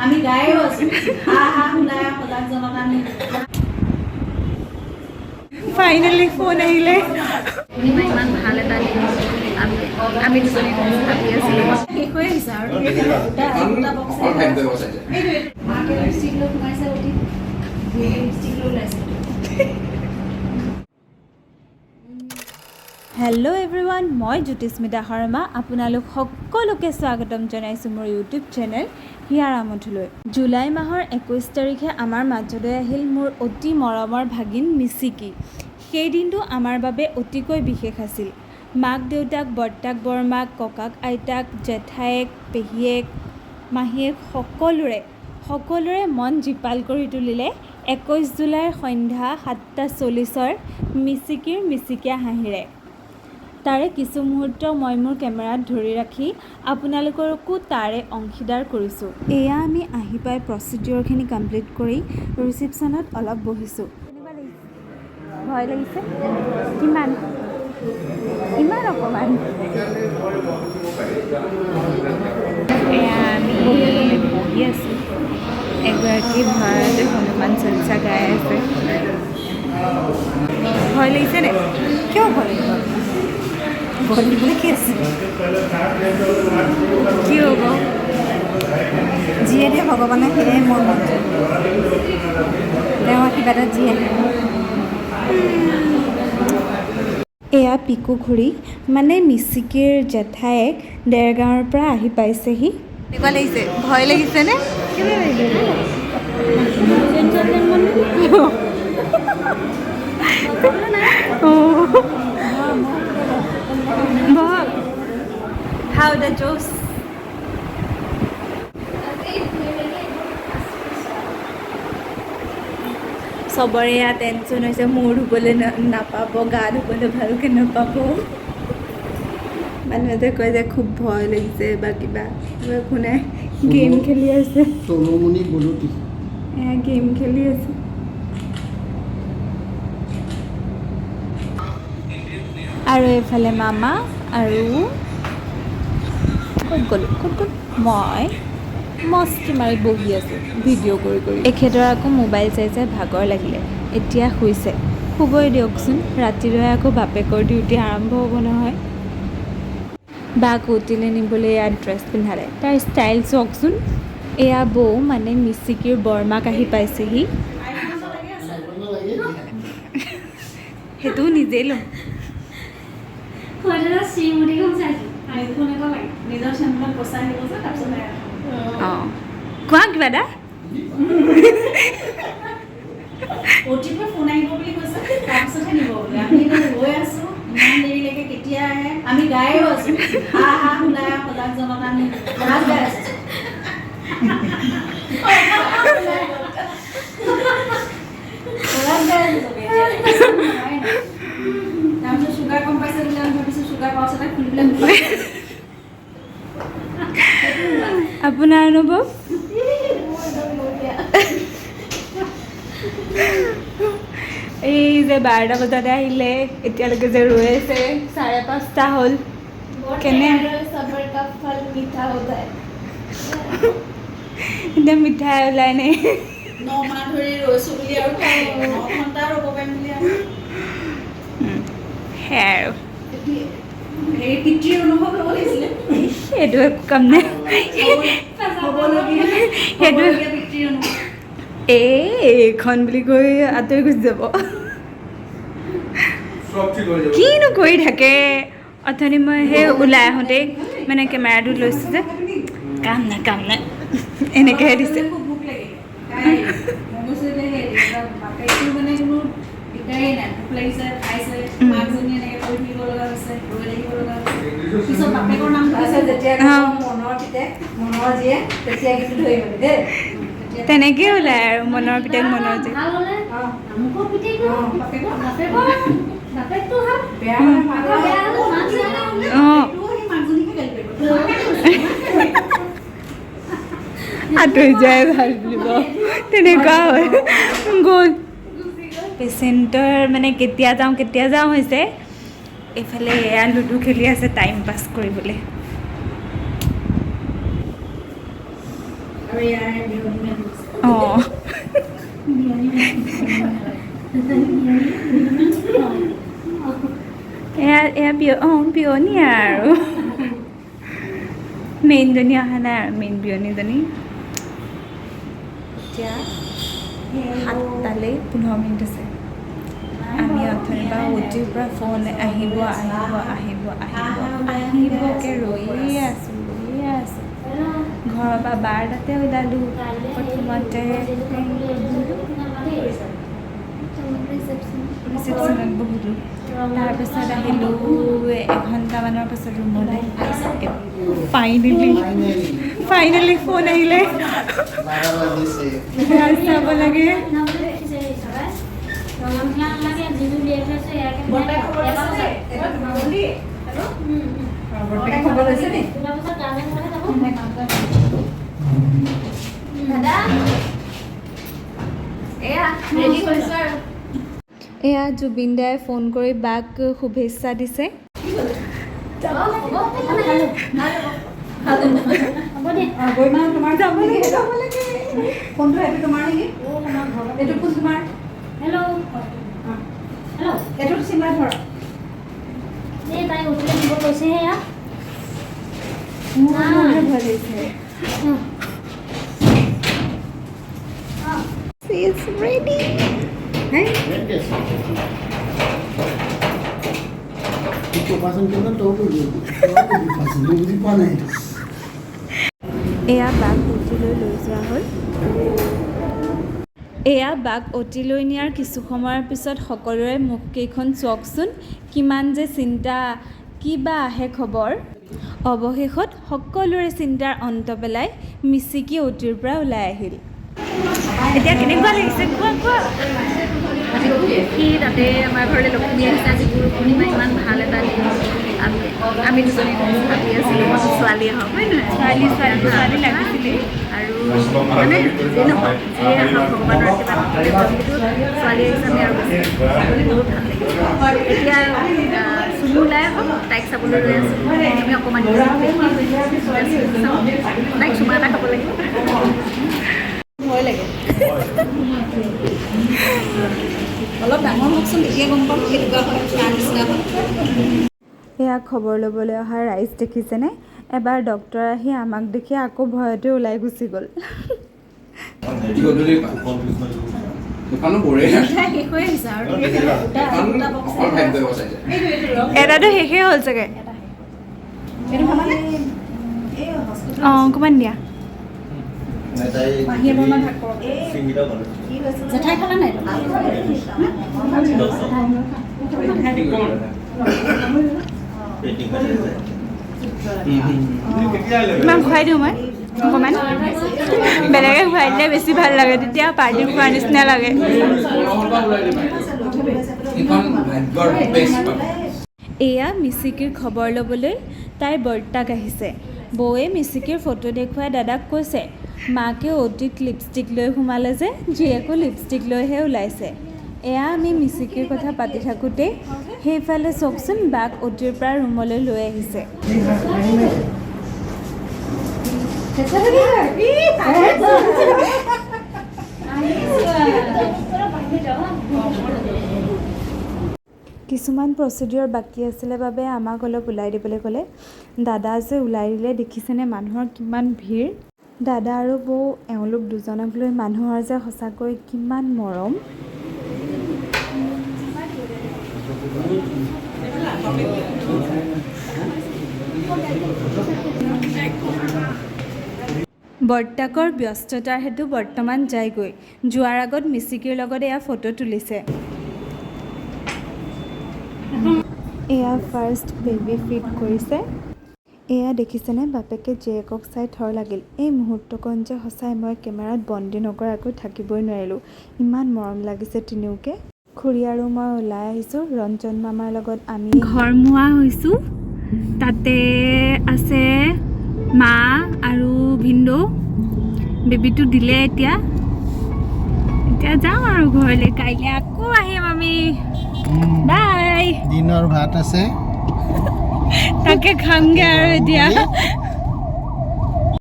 আমি গায়ও আছো আহা ওলাই সজাগ জনতা আমি ফাইনেলি ফোন আহিলে পূৰ্ণিমা ইমান ভাল এটা দিন আমি দুজনী ভাবি আছিলোঁ শেষ হৈ আহিছে আৰু দুটা বক্স মাকে লিপষ্টিক লৈ সোমাইছে অতি লিপষ্টিক লৈ ওলাইছে হেল্ল' এভৰিৱান মই জ্যোতিস্মিতা শৰ্মা আপোনালোক সকলোকে স্বাগতম জনাইছোঁ মোৰ ইউটিউব চেনেল হিয়াৰা মঠুলৈ। জুলাই মাহৰ 21 তাৰিখে আমাৰ মাজলৈ আহিল মোৰ অতি মৰমৰ ভাগিন মিচিকি। সেই দিনটো আমাৰ বাবে অতিকৈ বিশেষ আছিল। মাক দেউতাক বৰ্তাক বৰমাক ককাক আইতাক জেঠায়েক পেহীয়েক মাহীয়েক সকলোৰে মন জীপাল কৰি তুলিলে 21 জুলাইৰ সন্ধ্যা 7:40 মিচিকিৰ মিচিকীয়া হাঁহিৰে। তাৰে কিছু মুহূৰ্ত মই মোৰ কেমেৰাত ধৰি ৰাখি আপোনালোককো তাৰে অংশীদাৰ কৰিছোঁ। এয়া আমি আহি পাই প্ৰচিডিঅ'ৰখিনি কমপ্লিট কৰি ৰিচিপশ্যনত অলপ বহিছোঁ। কেনেকুৱা লাগিছে? ভয় লাগিছে? কিমান ইমান অকণমান এয়া আমি বহি আছোঁ। এগৰাকী ভয়তে হনুমান চালিচা গাই আছে। ভয় লাগিছেনে? কিয় ভয় লাগিব? কি আছে কি হ'ব? যিয়ে দিয়ে ভগৱানে সেয়াই মোৰ মন তেওঁ কিবা এটা যিয়ে এয়া পিকু খুৰী মানে মিচিকিৰ জেঠায়েক দেৰগাঁৱৰ পৰা আহি পাইছেহি। কেনেকুৱা লাগিছে? ভয় লাগিছেনে? How the juice? চবৰে ইয়াত টেনশ্যন হৈছে মূৰ ধুবলৈ নাপাব, গা ধুবলৈ ভালকৈ নাপাব। মানুহে কয় যে খুব ভয় লাগিছে বা কিবা একো নাই। গেম খেলি আছে, এয়া গেম খেলি আছে। আৰু এইফালে মামা আৰু ক'ত গ'ল মই মস্তি মাৰি বহি আছোঁ ভিডিঅ' কৰি। এখেতৰ আকৌ মোবাইল চাই ভাগৰ লাগিলে, এতিয়া শুইছে। শুবই দিয়কচোন, ৰাতিলৈ আকৌ বাপেকৰ ডিউটি আৰম্ভ হ'ব নহয়। বা কৌটিলে নিবলৈ এয়া ড্ৰেছ পিন্ধালে, তাৰ ষ্টাইল চাওকচোন। এয়া বৌ মানে মিচিকিৰ বৰমাক আহি পাইছেহি। সেইটোও নিজেই ল'ম। নিজৰ চেম্পলত পইচা আহিব যে তাৰপিছত অঁ কোৱা কিবা এটা। অ'টিপি ফোন আহিব বুলি কৈছে, তাৰপিছতহে নিব বোলে। আমি ৰৈ আছোঁ ইমান দেৰিলৈকে, কেতিয়া আহে। আমি গায়ও আছোঁ আহা ওলাই সজাগ জনতা আমি নাচ গাই আছোঁ। তাৰপিছত চুগাৰ কম পাইছে বুলি আমি ভাবিছোঁ চুগাৰ পাউচ এটা খুলি পেলাই আপোনাৰ অনুভৱ? এই যে 12টা বজাতে আহিলে, এতিয়ালৈকে যে ৰৈ আছে 5:30 হ'ল। কেনে এতিয়া মিঠাই ওলাই নাই। 9 মাহ ধৰি ৰৈছোঁ বুলি আৰু 9 ঘণ্টা ৰ'ব পাৰিম বুলি আৰু সেয়াই আৰু হেৰি পিতৃৰ অনুভৱ হ'ব লাগিছিলে। সেইটো একো কাম নাই। সেইটো পিতৃৰ অনুভৱ এইখন বুলি কৈ আঁতৰি গুচি যাব। কিনো কৰি থাকে। অথনি মই সেই ওলাই আহোঁতেই মানে কেমেৰাটো লৈছোঁ যে কাম নাই এনেকৈহে দিছে। খুব ভোক লাগিলে মই কৈছোঁ যে বাপেকটো মানে কোনো দিগদাৰেই নাই, ভোক লাগিছে খাইছে, মাকজনী এনেকৈ কৰি থাকিব লগা হৈছে, ৰৈ থাকিব লগা হৈছে। পিছত বাপেকৰ নামটো আছে যেতিয়া মনৰ পিতেক মনৰ জীয়ে তেতিয়া কিন্তু ধৰিব দেই। তেনেকেই ওলায় আৰু মনৰ পিতেক মনৰ যে আঁতৰি যায় ভাল বুলিব, তেনেকুৱা হয়। গ'ল পেচেণ্টৰ মানে কেতিয়া যাওঁ হৈছে। এইফালে এয়া লুডু খেলি আছে টাইম পাছ কৰিবলৈ। অঁ এয়া বিয়নী আৰু মেইনজনী অহা নাই আৰু মেইন বিয়নীজনী এতিয়া 7টালৈ 15 মিনিট আছে আমি অথনিৰ পৰা অ'টিৰ পৰা ফোন আহিবকৈ ৰৈয়ে আছোঁ ঘৰৰ পৰা 12টাতে ওলালোঁ প্ৰথমতে ৰিচেপশ্যনত বহিলোঁ তাৰপিছত আহিলোঁ 1 ঘণ্টামানৰ পাছত ৰুমলৈ ফাইনেলি ফোন আহিলে চাব লাগে এয়া জুবিন দাই ফোন কৰি বাক শুভেচ্ছা দিছে She's ready. এয়া বাক অতিলৈ লৈ যোৱা হ'ল এয়া বাক অতিলৈ নিয়াৰ কিছু সময়ৰ পিছত সকলোৰে মুখকেইখন চাওকচোন কিমান যে চিন্তা কিবা আহে খবৰ অৱশেষত সকলোৰে চিন্তাৰ অন্ত পেলাই মিচিকি অতিৰ পৰা ওলাই আহিল এতিয়া কেনেকুৱা লাগিছে কোৱা সি তাতে আমাৰ ঘৰলৈ লক্ষ্মী আহিছে আজি গুৰু পূৰ্ণিমা ইমান ভাল এটা দিন আমি দুজনী ভাবি আছিলোঁ ছোৱালীয়ে হওক হয় নহয় ছোৱালী লাগিছিলে আৰু মানে যিয়ে নহওক যিয়ে আহক ভগৱানৰ আশীৰ্বাদ কিন্তু ছোৱালী হিচাপে আৰু বেছি বহুত ভাল লাগিছে এতিয়া চুমু ওলাই আহক তাইক চাবলৈ লৈ আছোঁ আমি অকণমান তাইক চুমা এটা খাব লাগিব ভয় লাগে অলপ ডাঙৰ হওকচোন তেতিয়া গম পাম কেনেকুৱা হয় তাৰ নিচিনা হয় এয়া খবৰ ল'বলৈ অহা ৰাইজ দেখিছেনে এবাৰ ডক্টৰ আহি আমাক দেখি আকৌ ভয়তে ওলাই গুচি গ'ল এটাতো শেষেই হ'ল চাগে অঁ অকণমান দিয়া জেঠাই খালা নাই ইমান খুৱাই দিওঁ মই অকণমান বেলেগে খুৱাই দিলে বেছি ভাল লাগে তেতিয়া পাৰ্টি খোৱাৰ নিচিনা লাগে এয়া মিচিকিৰ খবৰ ল'বলৈ তাইৰ বৰ্তাক আহিছে বৌয়ে মিচিকিৰ ফটো দেখুৱাই দাদাক কৈছে মাকে অতিত লিপষ্টিক লৈ সোমালে যে জীয়েকো লিপষ্টিক লৈহে ওলাইছে এয়া আমি মিচিকিৰ কথা পাতি থাকোঁতেই সেইফালে চাওকচোন বাক অতিৰ পৰা ৰুমলৈ লৈ আহিছে কিছুমান প্ৰচিডিউৰ বাকী আছিলে বাবে আমাক অলপ ওলাই দিবলৈ ক'লে দাদা যে ওলাই দিলে দেখিছেনে মানুহৰ কিমান ভিৰ দাদা আৰু বৌ এওঁলোক দুজনক লৈ মানুহৰ যে সঁচাকৈ কিমান মৰম বৰ্তাকৰ ব্যস্ততাৰ হেতু বৰ্তমান যায়গৈ যোৱাৰ আগত মিচিকিৰ লগত এয়া ফটো তুলিছে এয়া ফাৰ্ষ্ট বেবী ফিট কৰিছে এয়া দেখিছেনে বাপেকে জীয়েকক চাই থৰ লাগিল এই মুহূৰ্তকণ যে সঁচাই মই কেমেৰাত বন্দী নকৰাকৈ থাকিবই নোৱাৰিলোঁ ইমান মৰম লাগিছে তিনিওকে খুৰী আৰু মই ওলাই আহিছোঁ ৰঞ্জন মামাৰ লগত আমি ঘৰ মুৱা হৈছোঁ তাতে আছে মা আৰু ভিন্দৌ বেবীটো দিলে এতিয়া যাওঁ আৰু ঘৰলৈ কাইলৈ আকৌ আহিম আমি বাই দিনৰ ভাত আছে তাকে খামগৈ আৰু এতিয়া